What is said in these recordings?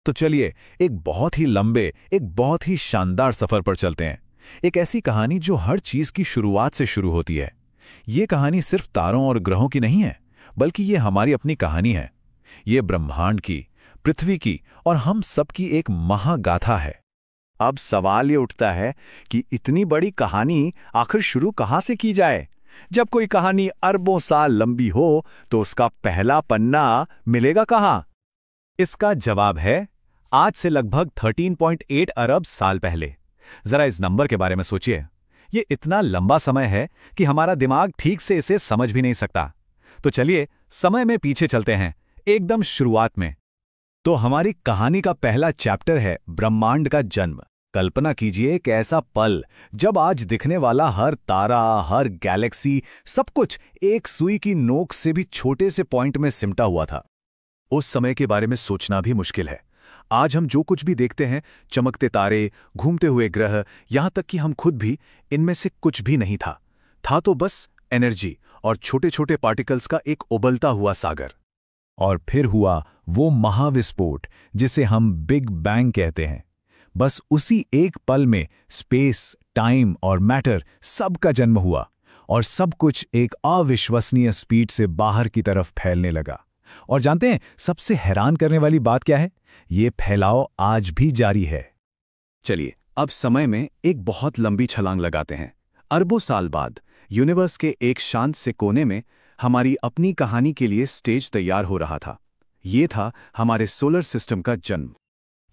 तो चलिए एक बहुत ही लंबे, एक बहुत ही शानदार सफर पर चलते हैं। एक ऐसी कहानी जो हर चीज की शुरुआत से शुरू होती है। ये कहानी सिर्फ तारों और ग्रहों की नहीं है, बल्कि ये हमारी अपनी कहानी है। ये ब्रह्मांड की, पृथ्वी की और हम सबकी एक महागाथा है। अब सवाल ये उठता है कि इतनी बड़ी कहानी आखिर शुरू कहाँ से की जाए? जब कोई कहानी अरबों साल लंबी हो तो उसका पहला पन्ना मिलेगा कहाँ? इसका जवाब है आज से लगभग 13.8 अरब साल पहले। जरा इस नंबर के बारे में सोचिए। ये इतना लंबा समय है कि हमारा दिमाग ठीक से इसे समझ भी नहीं सकता। तो चलिए समय में पीछे चलते हैं, एकदम शुरुआत में। तो हमारी कहानी का पहला चैप्टर है ब्रह्मांड का जन्म। कल्पना कीजिए एक ऐसा पल जब आज दिखने वाला हर तारा, हर गैलेक्सी, सब कुछ एक सुई की नोक से भी छोटे से पॉइंट में सिमटा हुआ था। उस समय के बारे में सोचना भी मुश्किल है। आज हम जो कुछ भी देखते हैं, चमकते तारे, घूमते हुए ग्रह, यहां तक कि हम खुद भी, इनमें से कुछ भी नहीं था। था तो बस एनर्जी और छोटे छोटे पार्टिकल्स का एक उबलता हुआ सागर। और फिर हुआ वो महाविस्फोट जिसे हम बिग बैंग कहते हैं। बस उसी एक पल में स्पेस, टाइम और मैटर सब का जन्म हुआ और सब कुछ एक अविश्वसनीय स्पीड से बाहर की तरफ फैलने लगा। और जानते हैं सबसे हैरान करने वाली बात क्या है? ये फैलाव आज भी जारी है। चलिए अब समय में एक बहुत लंबी छलांग लगाते हैं। अरबों साल बाद यूनिवर्स के एक शांत से कोने में हमारी अपनी कहानी के लिए स्टेज तैयार हो रहा था। ये था हमारे सोलर सिस्टम का जन्म।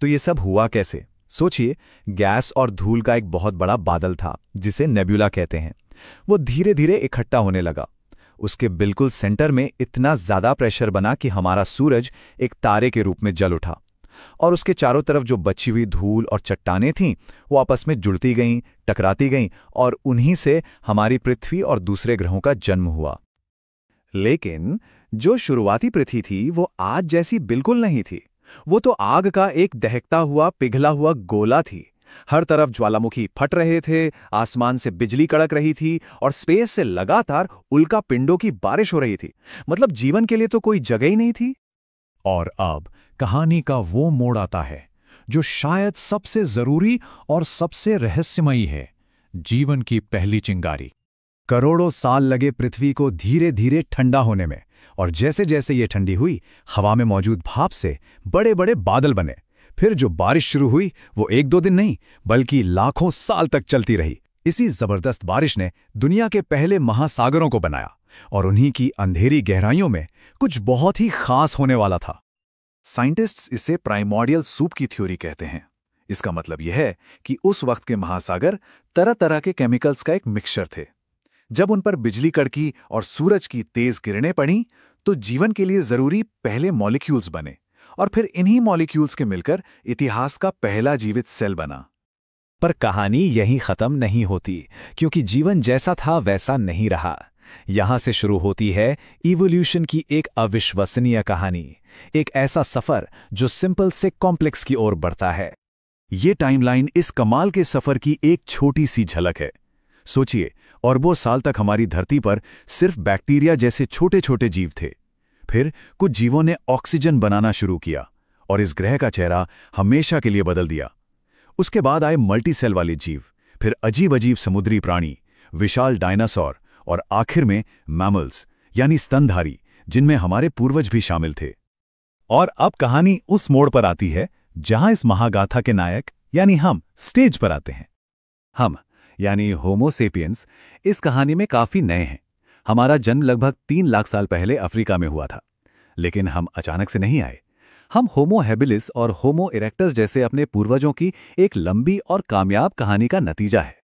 तो ये सब हुआ कैसे? सोचिए, गैस और धूल का एक बहुत बड़ा बादल था जिसे नेबुला कहते हैं। वो धीरे धीरे इकट्ठा होने लगा। उसके बिल्कुल सेंटर में इतना ज्यादा प्रेशर बना कि हमारा सूरज एक तारे के रूप में जल उठा। और उसके चारों तरफ जो बची हुई धूल और चट्टानें थीं, वो आपस में जुड़ती गईं, टकराती गईं और उन्हीं से हमारी पृथ्वी और दूसरे ग्रहों का जन्म हुआ। लेकिन जो शुरुआती पृथ्वी थी वो आज जैसी बिल्कुल नहीं थी। वो तो आग का एक दहकता हुआ, पिघला हुआ गोला थी। हर तरफ ज्वालामुखी फट रहे थे, आसमान से बिजली कड़क रही थी और स्पेस से लगातार उल्का पिंडों की बारिश हो रही थी। मतलब जीवन के लिए तो कोई जगह ही नहीं थी। और अब कहानी का वो मोड़ आता है जो शायद सबसे जरूरी और सबसे रहस्यमयी है, जीवन की पहली चिंगारी। करोड़ों साल लगे पृथ्वी को धीरे धीरे ठंडा होने में, और जैसे जैसे ये ठंडी हुई, हवा में मौजूद भाप से बड़े बड़े बादल बने। फिर जो बारिश शुरू हुई वो एक दो दिन नहीं, बल्कि लाखों साल तक चलती रही। इसी जबरदस्त बारिश ने दुनिया के पहले महासागरों को बनाया, और उन्हीं की अंधेरी गहराइयों में कुछ बहुत ही खास होने वाला था। साइंटिस्ट्स इसे प्राइमोर्डियल सूप की थ्योरी कहते हैं। इसका मतलब यह है कि उस वक्त के महासागर तरह तरह के केमिकल्स का एक मिक्सचर थे। जब उन पर बिजली कड़की और सूरज की तेज किरणें पड़ी तो जीवन के लिए जरूरी पहले मॉलिक्यूल्स बने, और फिर इन्हीं मॉलिक्यूल्स के मिलकर इतिहास का पहला जीवित सेल बना। पर कहानी यहीं खत्म नहीं होती, क्योंकि जीवन जैसा था वैसा नहीं रहा। यहां से शुरू होती है इवोल्यूशन की एक अविश्वसनीय कहानी, एक ऐसा सफर जो सिंपल से कॉम्प्लेक्स की ओर बढ़ता है। ये टाइमलाइन इस कमाल के सफर की एक छोटी सी झलक है। सोचिए, अरबों साल तक हमारी धरती पर सिर्फ बैक्टीरिया जैसे छोटे छोटे जीव थे। फिर कुछ जीवों ने ऑक्सीजन बनाना शुरू किया और इस ग्रह का चेहरा हमेशा के लिए बदल दिया। उसके बाद आए मल्टीसेल वाले जीव, फिर अजीब अजीब समुद्री प्राणी, विशाल डायनासोर और आखिर में मैमल्स यानी स्तनधारी, जिनमें हमारे पूर्वज भी शामिल थे। और अब कहानी उस मोड़ पर आती है जहां इस महागाथा के नायक यानी हम स्टेज पर आते हैं। हम यानी होमो सेपियंस इस कहानी में काफी नए हैं। हमारा जन्म लगभग 3 लाख साल पहले अफ्रीका में हुआ था। लेकिन हम अचानक से नहीं आए। हम होमो हैबिलिस और होमो इरेक्टस जैसे अपने पूर्वजों की एक लंबी और कामयाब कहानी का नतीजा है।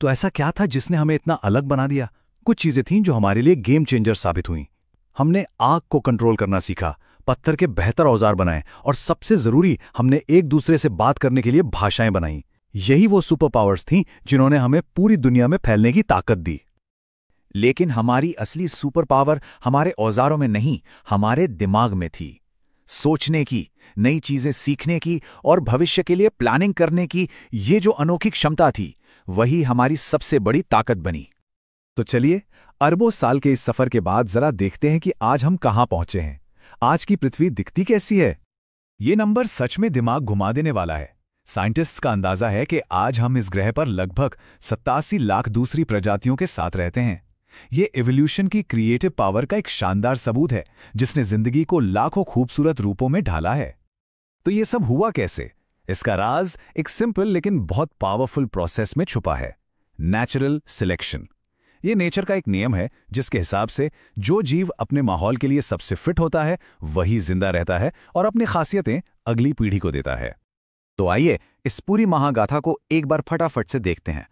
तो ऐसा क्या था जिसने हमें इतना अलग बना दिया? कुछ चीजें थीं जो हमारे लिए गेम चेंजर साबित हुईं। हमने आग को कंट्रोल करना सीखा, पत्थर के बेहतर औजार बनाए, और सबसे जरूरी, हमने एक दूसरे से बात करने के लिए भाषाएं बनाई। यही वो सुपर पावर्स थीं जिन्होंने हमें पूरी दुनिया में फैलने की ताकत दी। लेकिन हमारी असली सुपर पावर हमारे औजारों में नहीं, हमारे दिमाग में थी। सोचने की, नई चीजें सीखने की और भविष्य के लिए प्लानिंग करने की ये जो अनोखी क्षमता थी, वही हमारी सबसे बड़ी ताकत बनी। तो चलिए, अरबों साल के इस सफर के बाद जरा देखते हैं कि आज हम कहां पहुंचे हैं। आज की पृथ्वी दिखती कैसी है? ये नंबर सच में दिमाग घुमा देने वाला है। साइंटिस्ट्स का अंदाजा है कि आज हम इस ग्रह पर लगभग 87 लाख दूसरी प्रजातियों के साथ रहते हैं। ये एवोल्यूशन की क्रिएटिव पावर का एक शानदार सबूत है, जिसने जिंदगी को लाखों खूबसूरत रूपों में ढाला है। तो ये सब हुआ कैसे? इसका राज एक सिंपल लेकिन बहुत पावरफुल प्रोसेस में छुपा है, नेचुरल सिलेक्शन। ये नेचर का एक नियम है जिसके हिसाब से जो जीव अपने माहौल के लिए सबसे फिट होता है वही जिंदा रहता है और अपनी खासियतें अगली पीढ़ी को देता है। तो आइए इस पूरी महागाथा को एक बार फटाफट से देखते हैं।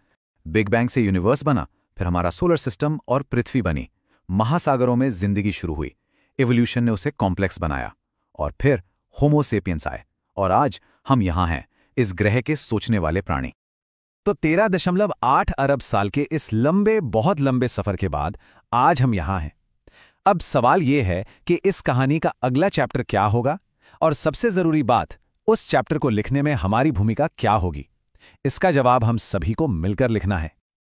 बिग बैंग से यूनिवर्स बना, फिर हमारा सोलर सिस्टम और पृथ्वी बनी, महासागरों में जिंदगी शुरू हुई, एवोल्यूशन ने उसे कॉम्प्लेक्स बनाया, और फिर होमो सेपियंस आए, और आज हम यहां हैं, इस ग्रह के सोचने वाले प्राणी। तो 13.8 अरब साल के इस लंबे, बहुत लंबे सफर के बाद आज हम यहां हैं। अब सवाल यह है कि इस कहानी का अगला चैप्टर क्या होगा, और सबसे जरूरी बात, उस चैप्टर को लिखने में हमारी भूमिका क्या होगी। इसका जवाब हम सभी को मिलकर लिखना है।